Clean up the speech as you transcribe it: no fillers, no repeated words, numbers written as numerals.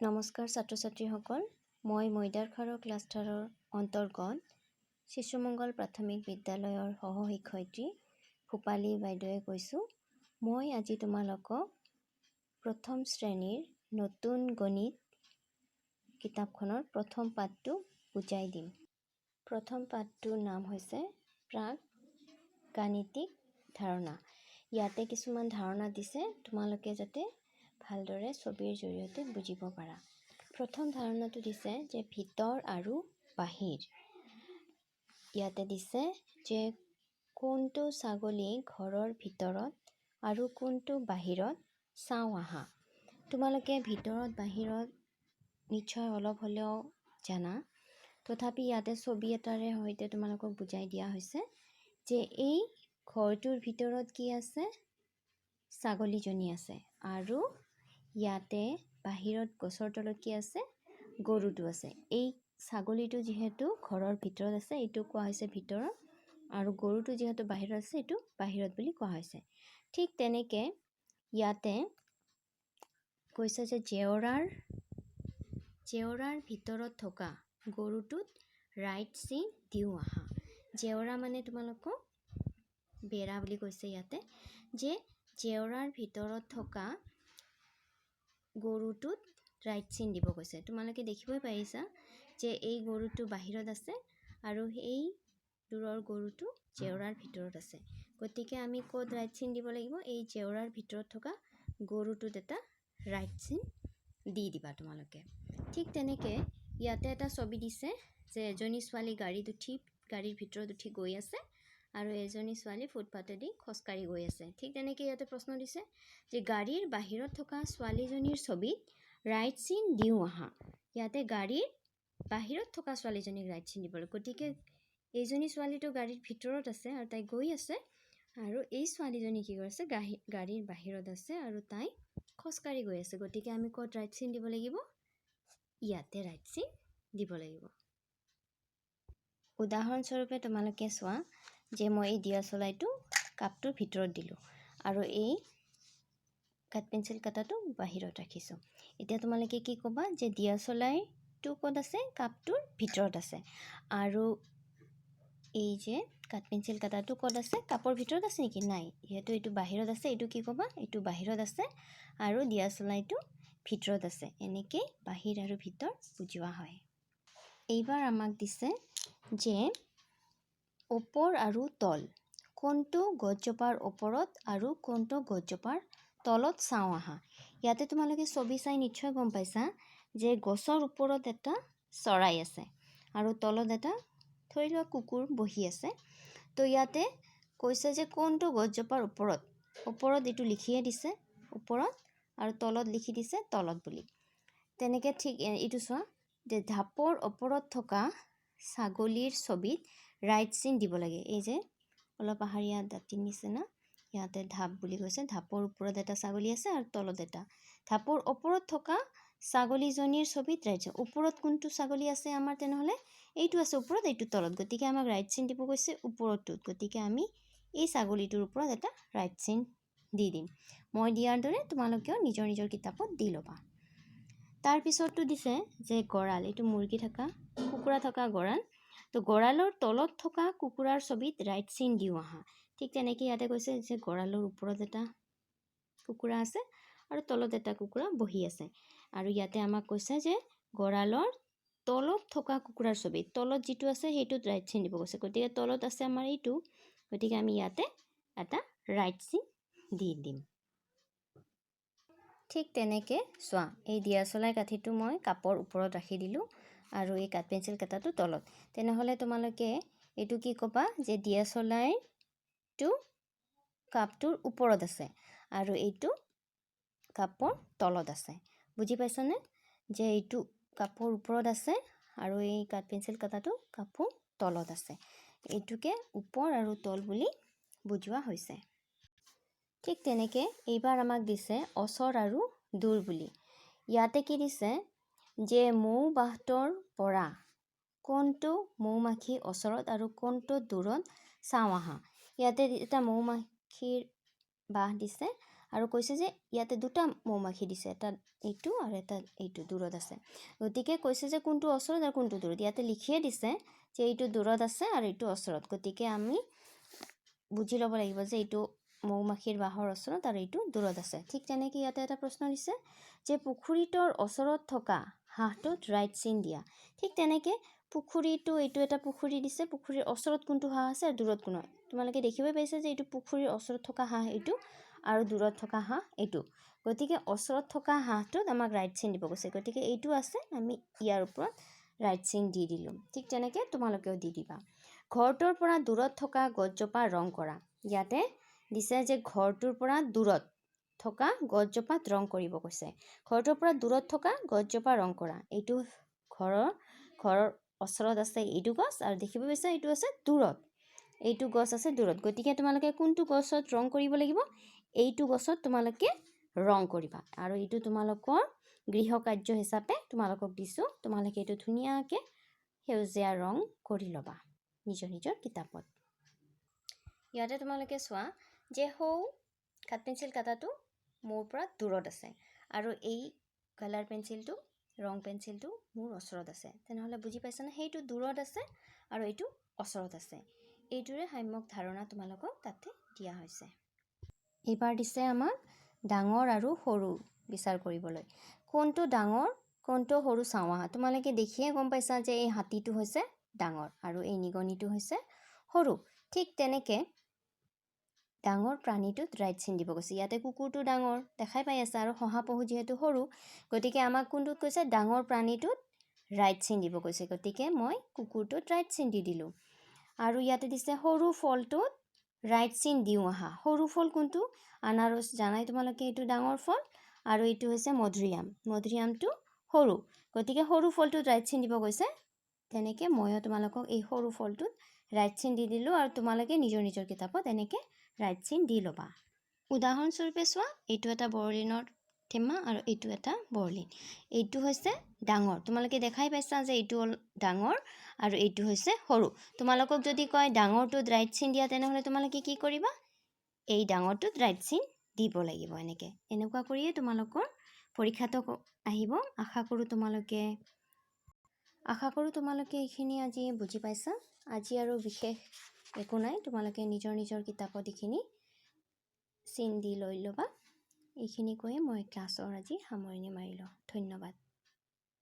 নমস্কাৰ ছাত্ৰ ছাত্ৰীসকল, মই মৈদাৰখাৰ ক্লাষ্টাৰৰ অন্তৰ্গত শিশুমঙ্গল প্ৰাথমিক বিদ্যালয়ৰ সহশিক্ষয়িত্ৰী ভূপালী বাইদেৱে কৈছোঁ। মই আজি তোমালোকক প্ৰথম শ্ৰেণীৰ নতুন গণিত কিতাপখনৰ প্ৰথম পাঠটো বুজাই দিম। প্ৰথম পাঠটোৰ নাম হৈছে প্ৰাক গাণিতিক ধাৰণা। ইয়াতে কিছুমান ধাৰণা দিছে, তোমালোকে যাতে ভালদৰে ছবিৰ জৰিয়তে বুজিব পাৰা। প্ৰথম ধাৰণাটো দিছে যে ভিতৰ আৰু বাহিৰ। ইয়াতে দিছে যে কোনটো ছাগলী ঘৰৰ ভিতৰত আৰু কোনটো বাহিৰত চাওঁ আহা। তোমালোকে ভিতৰত বাহিৰত নিশ্চয় অলপ হ'লেও জানা, তথাপি ইয়াতে ছবি এটাৰে সৈতে তোমালোকক বুজাই দিয়া হৈছে যে এই ঘৰটোৰ ভিতৰত কি আছে, ছাগলীজনী আছে, আৰু ইয়াতে বাহিৰত গছৰ তলত কি আছে, গৰুটো আছে। এই ছাগলীটো যিহেতু ঘৰৰ ভিতৰত আছে, এইটো কোৱা হৈছে ভিতৰত, আৰু গৰুটো যিহেতু বাহিৰত আছে, এইটো বাহিৰত বুলি কোৱা হৈছে। ঠিক তেনেকে ইয়াতে কৈছে যে জেওৰাৰ ভিতৰত থকা গৰুটোত ৰাইট চিন দিওঁ আহা। জেওৰা মানে তোমালোকক বেৰা বুলি কৈছে ইয়াতে, যে জেওৰাৰ ভিতৰত থকা গৰুটোত ৰাইট চিন দিব কৈছে। তোমালোকে দেখিবই পাৰিছা যে এই গৰুটো বাহিৰত আছে আৰু এই দূৰৰ গৰুটো জেওৰাৰ ভিতৰত আছে। গতিকে আমি ক'ত ৰাইট চিন দিব লাগিব? এই জেওৰাৰ ভিতৰত থকা গৰুটোত এটা ৰাইট চিন দি দিবা তোমালোকে। ঠিক তেনেকে ইয়াতে এটা ছবি দিছে যে এজনী ছোৱালী গাড়ীৰ ভিতৰত উঠি গৈ আছে আৰু এজনী ছোৱালী ফুটপাতেদি খোজকাঢ়ি গৈ আছে। ঠিক তেনেকে ইয়াতে প্ৰশ্ন দিছে যে গাড়ীৰ বাহিৰত থকা ছোৱালীজনীৰ ছবিত ৰাইট চিন দিওঁ আহা। ইয়াতে গাড়ীৰ বাহিৰত থকা ছোৱালীজনীক ৰাইট চিন দিব লাগিব। গতিকে এইজনী ছোৱালীটো গাড়ীৰ ভিতৰত আছে আৰু তাই গৈ আছে, আৰু এই ছোৱালীজনী কি কৰিছে, গাড়ীৰ বাহিৰত আছে আৰু তাই খোজকাঢ়ি গৈ আছে। গতিকে আমি ক'ত ৰাইট চিন দিব লাগিব? ইয়াতে ৰাইট চিন দিব লাগিব। উদাহৰণস্বৰূপে তোমালোকে চোৱা যে মই এই দিয়াচলাইটো কাপটোৰ ভিতৰত দিলোঁ আৰু এই কাঠ পেঞ্চিল কাটাটো বাহিৰত ৰাখিছোঁ। এতিয়া তোমালোকে কি ক'বা যে দিয়াচলাইটো ক'ত আছে? কাপটোৰ ভিতৰত আছে। আৰু এই যে কাঠ পেঞ্চিল কাটাটো ক'ত আছে? কাপৰ ভিতৰত আছে নেকি? নাই, যিহেতু এইটো বাহিৰত আছে। এইটো কি ক'বা? এইটো বাহিৰত আছে আৰু দিয়াচলাইটো ভিতৰত আছে। এনেকৈ বাহিৰ আৰু ভিতৰ বুজোৱা হয়। এইবাৰ আমাক দিছে যে ওপৰ আৰু তল, কোনটো গছজোপাৰ ওপৰত আৰু কোনটো গছজোপাৰ তলত চাওঁ আহা। ইয়াতে তোমালোকে ছবি চাই নিশ্চয় গম পাইছা যে গছৰ ওপৰত এটা চৰাই আছে আৰু তলত এটা ধৰি লোৱা কুকুৰ বহি আছে। তো ইয়াতে কৈছে যে কোনটো গছজোপাৰ ওপৰত এইটো লিখিয়ে দিছে ওপৰত, আৰু তলত লিখি দিছে তলত বুলি। তেনেকৈ ঠিক এইটো চোৱা যে ঢাপৰ ওপৰত থকা ছাগলীৰ ছবিত ৰাইট চিন দিব লাগে। এই যে অলপ পাহাৰীয়া দাঁতিৰ নিচিনা ইয়াতে ঢাপ বুলি কৈছে। ঢাপৰ ওপৰত এটা ছাগলী আছে আৰু তলত এটা। ঢাপৰ ওপৰত থকা ছাগলীজনীৰ ছবিত ৰাইট চিন। ওপৰত কোনটো ছাগলী আছে আমাৰ? তেনেহ'লে এইটো আছে ওপৰত, এইটো তলত। গতিকে আমাক ৰাইট চিন দিব কৈছে ওপৰতটোত। গতিকে আমি এই ছাগলীটোৰ ওপৰত এটা ৰাইট চিন দি দিম। মই দিয়াৰ দৰে তোমালোকেও নিজৰ নিজৰ কিতাপত দি ল'বা। তাৰপিছতটো দিছে যে গঁৰাল, এইটো মুৰ্গী থকা কুকুৰা থকা গঁৰাল। তো গঁৰালৰ তলত থকা কুকুৰাৰ ছবিত ৰাইট চিন দিওঁ আহা। ঠিক তেনেকৈ ইয়াতে কৈছে যে গঁৰালৰ ওপৰত এটা কুকুৰা আছে আৰু তলত এটা কুকুৰা বহি আছে। আৰু ইয়াতে আমাক কৈছে যে গঁৰালৰ তলত থকা কুকুৰাৰ ছবিত, তলত যিটো আছে সেইটোত ৰাইট চিন দিব কৈছে। গতিকে তলত আছে আমাৰ এইটো, গতিকে আমি ইয়াতে এটা ৰাইট চিন দি দিম। ঠিক তেনেকৈ চোৱা, এই দিয়াচলাই কাঠিটো মই কাপৰ ওপৰত ৰাখি দিলোঁ আৰু এই কাঠ পেঞ্চিল কাটাটো তলত। তেনেহ'লে তোমালোকে এইটো কি ক'বা যে দিয়াচলাইটো কাপটোৰ ওপৰত আছে আৰু এইটো কাপৰ তলত আছে। বুজি পাইছানে? যে এইটো কাপৰ ওপৰত আছে আৰু এই কাঠ পেঞ্চিল কাটাটো কাপৰ তলত আছে। এইটোকে ওপৰ আৰু তল বুলি বুজোৱা হৈছে। ঠিক তেনেকৈ এইবাৰ আমাক দিছে ওচৰ আৰু দূৰ বুলি। ইয়াতে কি দিছে যে মৌবাহটোৰ পৰা কোনটো মৌমাখি ওচৰত আৰু কোনটো দূৰত চাওঁ আহা। ইয়াতে এটা মৌমাখিৰ বাহ দিছে আৰু কৈছে যে ইয়াতে দুটা মৌমাখি দিছে, এটা এইটো আৰু এটা এইটো দূৰত আছে। গতিকে কৈছে যে কোনটো ওচৰত আৰু কোনটো দূৰত, ইয়াতে লিখিয়ে দিছে যে এইটো দূৰত আছে আৰু এইটো ওচৰত। গতিকে আমি বুজি ল'ব লাগিব যে এইটো মৌমাখিৰ বাহৰ ওচৰত আৰু এইটো দূৰত আছে। ঠিক তেনেকৈ ইয়াতে এটা প্ৰশ্ন দিছে যে পুখুৰীটোৰ ওচৰত থকা হাঁহটোত ৰাইট চিন দিয়া। ঠিক তেনেকৈ পুখুৰীটো, এইটো এটা পুখুৰী দিছে, পুখুৰীৰ ওচৰত কোনটো হাঁহ আছে আৰু দূৰত কোনো। তোমালোকে দেখিবই পাইছা যে এইটো পুখুৰীৰ ওচৰত থকা হাঁহ এইটো আৰু দূৰত থকা হাঁহ এইটো। গতিকে ওচৰত থকা হাঁহটোত আমাক ৰাইট চিন দিব কৈছে। গতিকে এইটো আছে, আমি ইয়াৰ ওপৰত ৰাইট চিন দি দিলোঁ। ঠিক তেনেকৈ তোমালোকেও দি দিবা। ঘৰটোৰ পৰা দূৰত থকা গছজোপা ৰং কৰা। ইয়াতে দিছে যে ঘৰটোৰ পৰা দূৰত থকা গছজোপাত ৰং কৰিব কৈছে। ঘৰটোৰ পৰা দূৰত থকা গছজোপা ৰং কৰা। এইটো ঘৰৰ ওচৰত আছে এইটো গছ, আৰু দেখিব পাইছা এইটো আছে দূৰত, এইটো গছ আছে দূৰত। গতিকে তোমালোকে কোনটো গছত ৰং কৰিব লাগিব? এইটো গছত তোমালোকে ৰং কৰিবা। আৰু এইটো তোমালোকৰ গৃহ কাৰ্য হিচাপে তোমালোকক দিছোঁ। তোমালোকে এইটো ধুনীয়াকৈ সেউজীয়া ৰং কৰি ল'বা নিজৰ নিজৰ কিতাপত। ইয়াতে তোমালোকে চোৱা যে কাঠ পেঞ্চিল কাটাটো মোৰ পৰা দূৰত আছে আৰু এই কালাৰ পেঞ্চিলটো, ৰং পেঞ্চিলটো মোৰ ওচৰত আছে। তেনেহ'লে বুজি পাইছানে? সেইটো দূৰত আছে আৰু এইটো ওচৰত আছে। এইটোৰে সাম্যক ধাৰণা তোমালোকক তাতে দিয়া হৈছে। এইবাৰ দিছে আমাক ডাঙৰ আৰু সৰু বিচাৰ কৰিবলৈ। কোনটো ডাঙৰ কোনটো সৰু চাওঁ আহা। তোমালোকে দেখিয়ে গম পাইছা যে এই হাতীটো হৈছে ডাঙৰ আৰু এই নিগনিটো হৈছে সৰু। ঠিক তেনেকৈ ডাঙৰ প্ৰাণীটোত ৰাইট চিন দিব কৈছে। ইয়াতে কুকুৰটো ডাঙৰ দেখাই পাই আছে আৰু শহাপহু যিহেতু সৰু, গতিকে আমাক কোনটোত কৈছে? ডাঙৰ প্ৰাণীটোত ৰাইট চিন দিব কৈছে। গতিকে মই কুকুৰটোত ৰাইট চিন দি দিলোঁ। আৰু ইয়াতে দিছে সৰু ফলটোত ৰাইট চিন দিওঁ আহা। সৰু ফল কোনটো? আনাৰস, জানাই তোমালোকে এইটো ডাঙৰ ফল, আৰু এইটো হৈছে মধুৰিআম। মধুৰিআমটো সৰু, গতিকে সৰু ফলটোত ৰাইট চিন দিব কৈছে। তেনেকৈ ময়ো তোমালোকক এই সৰু ফলটোত ৰাইট চিন দি দিলোঁ, আৰু তোমালোকে নিজৰ নিজৰ কিতাপত এনেকৈ ৰাইট চিন দি ল'বা। উদাহৰণস্বৰূপে চোৱা, এইটো এটা বৰলিনৰ টেমা আৰু এইটো এটা বৰলিন। এইটো হৈছে ডাঙৰ, তোমালোকে দেখাই পাইছা যে এইটো হ'ল ডাঙৰ আৰু এইটো হৈছে সৰু। তোমালোকক যদি কয় ডাঙৰটোত ৰাইট চিন দিয়া, তেনেহ'লে তোমালোকে কি কৰিবা? এই ডাঙৰটোত ৰাইট চিন দিব লাগিব। এনেকুৱা কৰিয়ে তোমালোকৰ পৰীক্ষাটো আহিব। আশা কৰোঁ তোমালোকে এইখিনি আজি বুজি পাইছা। আজি আৰু বিশেষ একো নাই, তোমালোকে নিজৰ নিজৰ কিতাপত এইখিনি চিন দি লৈ ল'বা। এইখিনি কৈয়ে মই ক্লাছৰ আজি সামৰণি মাৰিলোঁ। ধন্যবাদ।